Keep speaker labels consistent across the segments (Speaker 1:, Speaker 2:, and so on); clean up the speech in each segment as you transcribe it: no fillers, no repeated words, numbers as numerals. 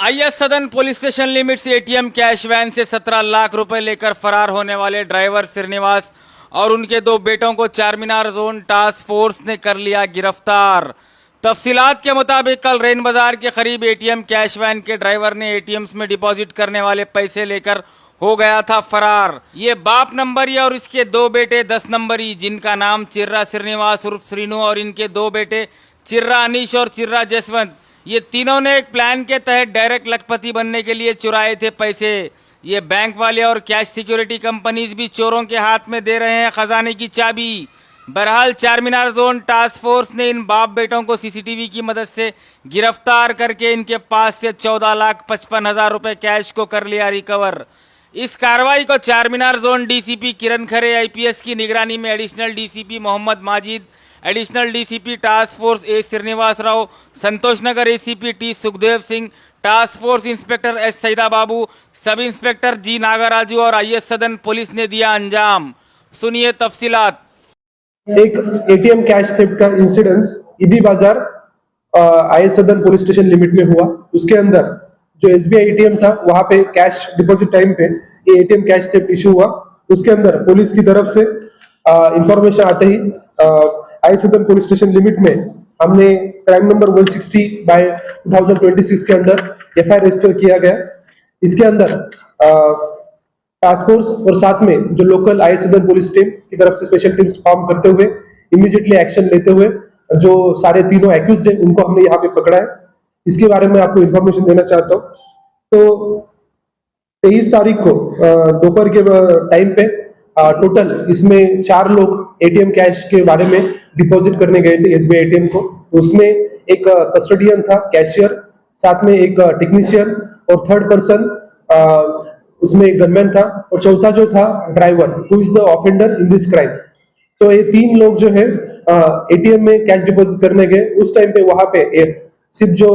Speaker 1: IS Sadan police station limits ATM cash van से 17 लाख रुपए लेकर फरार होने वाले ड्राइवर श्रीनिवास और उनके दो बेटों को चारमीनार जोन टास्क फोर्स ने कर लिया गिरफ्तार। तफसीलात के मुताबिक कल रेन बाजार के करीब एटीएम कैश वैन के ड्राइवर ने एटीएम्स में डिपॉजिट करने वाले पैसे लेकर हो गया था फरार। ये बाप नंबरी और इसके दो बेटे 10 नंबरी, जिनका नाम चिर्रा श्रीनिवास उर्फ श्रीनू और इनके दो बेटे चिर्रा अनीश और चिर्रा जसवंत, ये तीनों ने एक प्लान के तहत डायरेक्ट लखपति बनने के लिए चुराए थे पैसे। ये बैंक वाले और कैश सिक्योरिटी कंपनीज भी चोरों के हाथ में दे रहे हैं खजाने की चाबी। बहरहाल चारमीनार जोन टास्क फोर्स ने इन बाप बेटों को सीसीटीवी की मदद से गिरफ्तार करके इनके पास से 14,55,000 रुपए कैश को कर लिया रिकवर। इस कार्रवाई को Charminar zone DCP Kiran Khare IPS की निगरानी में additional DCP Mohammed Majid, additional DCP task force A Srinivas Rao, Santosh Nagar ACP T Sukhdev Singh, task force inspector S Saida Babu, sub inspector जी नागाराजू और आईएस सदन पुलिस ने दिया अंजाम। सुनिए तफसीलात।
Speaker 2: एक एटीएम कैश थेफ्ट का इंसिडेंस ईदी बाजार IS Sadan police station limit में हुआ। उसके अंदर जो एसबीआई एटीएम था वहां पे कैश डिपॉजिट टाइम पे ये एटीएम कैश थेफ्ट इशू हुआ। उसके अंदर पुलिस की तरफ से इंफॉर्मेशन आते ही IS Sadan police station limit में हमने क्राइम नंबर 160/2026 के अंदर एफआईआर रजिस्टर किया गया। इसके अंदर टास्क फोर्स और साथ में जो local IS Sadan police team की तरफ से स्पेशल टीम्स फॉर्म करते हुए इमीडिएटली एक्शन लेते हुए जो सारे तीनों एक्यूज्ड हैं उनको हमने यहाँ पे पकड़ा है। इसके बारे में आपको इंफॉर्मेशन देना चाहता हूँ। तो 23 तारीख को दोपहर के टाइम पे टोटल इसमें 4 लोग एटीएम कैश के बारे में डिपॉजिट करने गए थे एसबीआई एटीएम को। उसमें एक कस्टोडियन था, कैशियर, साथ में एक टेक्नीशियन और थर्ड पर्सन उसमें एक गनमैन था और चौथा जो था driver, who is the offender in this crime. तो ये 3 लोग जो है एटीएम में कैश डिपॉजिट करने गए। उस टाइम पे वहां पे सिर्फ जो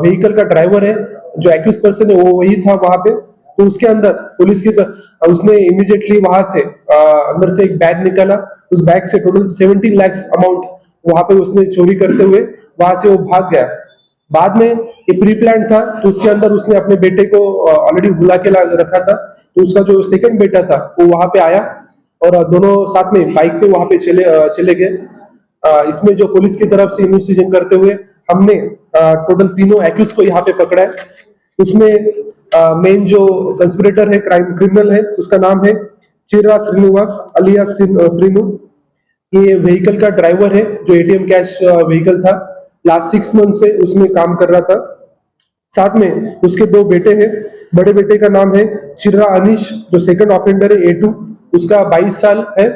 Speaker 2: व्हीकल का ड्राइवर है, जो एक्यूज पर्सन है, वो वही था वहां पे। तो उसके अंदर पुलिस की उसने इमीडिएटली वहां से अंदर से एक बैग निकाला। उस बैग से टोटल 17 लाख अमाउंट वहां पे उसने चोरी करते हुए वहां से वो भाग गया। बाद में ये प्री प्लान था, तो उसके अंदर उसने अपने बेटे को ऑलरेडी बुला के रखा था। तो उसका जो सेकंड बेटा था वो वहां पे आया और दोनों साथ में बाइक पे वहां पे चले गए। इसमें जो पुलिस की तरफ से इन्वेस्टिगेशन करते हुए हमने टोटल तीनों एक्यूज को यहाँ पे पकड़ा है। उसमें मेन जो कंस्पिरेटर है, क्रिमिनल है, उसका नाम है चिर्रा श्रीनिवास अलियास श्रीनू। ये व्हीकल का ड्राइवर है जो एटीएम कैश व्हीकल था, लास्ट 6 मंथ से उसमें काम कर रहा था। साथ में उसके 2 बेटे हैं। बड़े बेटे का नाम है चिर्रा अनीश, जो सेकंड ऑफेंडर है A2, उसका 22 साल है,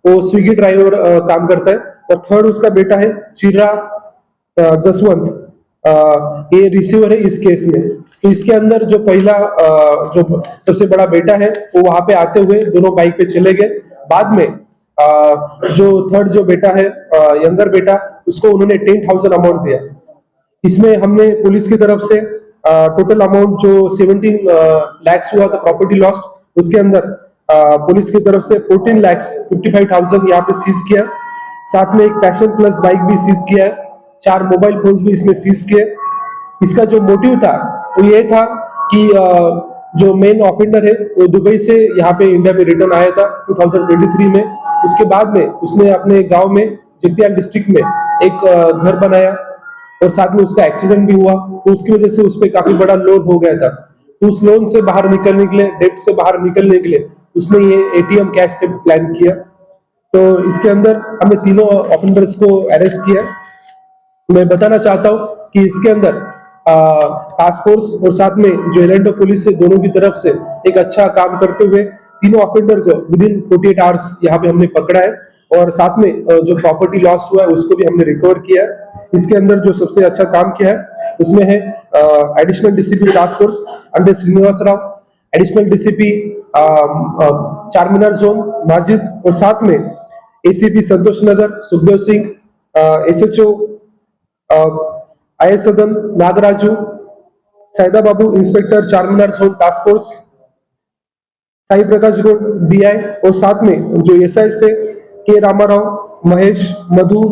Speaker 2: वो स्विगी ड्राइवर काम करता है। और थर्ड उसका बेटा है चिर्रा जसवंत, ये रिसीवर है इस केस में। तो इसके अंदर जो पहला जो सबसे बड़ा बेटा है वो वहां पे आते हुए दोनों बाइक पे चले गए। बाद में जो थर्ड जो बेटा है, यंगर बेटा, उसको उन्होंने 10,000 अमाउंट दिया। इसमें हमने पुलिस की तरफ से टोटल अमाउंट जो 17 लाख हुआ था प्रॉपर्टी लॉस्ट, उसके अंदर पुलिस की तरफ से 14,55,000 यहाँ पे सीज किया। साथ में एक पैशन प्लस बाइक भी सीज किया है, 4 मोबाइल फोन्स भी इसमें सीज किए। इसका जो मोटिव था वो ये था कि जो मेन ऑफेंडर है वो दुबई से यहाँ पे इंडिया में रिटर्न आया था 2023 में। उसके बाद में उसने अपने गांव में जगतियाल डिस्ट्रिक्ट में एक घर बनाया और साथ में उसका एक्सीडेंट भी हुआ। तो उसकी वजह से उस पर काफी बड़ा लोन हो गया था। तो उस लोन से बाहर निकलने के लिए, डेट से बाहर निकलने के लिए उसने ये एटीएम कैश से प्लान किया। तो इसके अंदर हमने तीनों ऑफेंडर्स को अरेस्ट किया। मैं बताना चाहता हूँ कि इसके अंदर टास्क फोर्स और साथ में जो एलएनटी पुलिस है, दोनों की तरफ से एक अच्छा काम करते हुए तीनों ऑफेंडर को विदिन 48 आवर्स यहाँ पे हमने पकड़ा है। और साथ में जो प्रॉपर्टी लॉस्ट हुआ है उसको भी हमने रिकवर किया है। इसके अंदर जो सबसे अच्छा काम किया है उसमें है additional DCP task force under Srinivas Rao, additional DCP Charminar zone Majid, और साथ में ACP Santosh Nagar Sukhdev Singh, SHO IS Sadan Nagaraju, Saida Babu inspector Charminar zone task force, Sai Prakash Goud DI, और साथ में जो एसआई थे के रामाराव, महेश, मधु,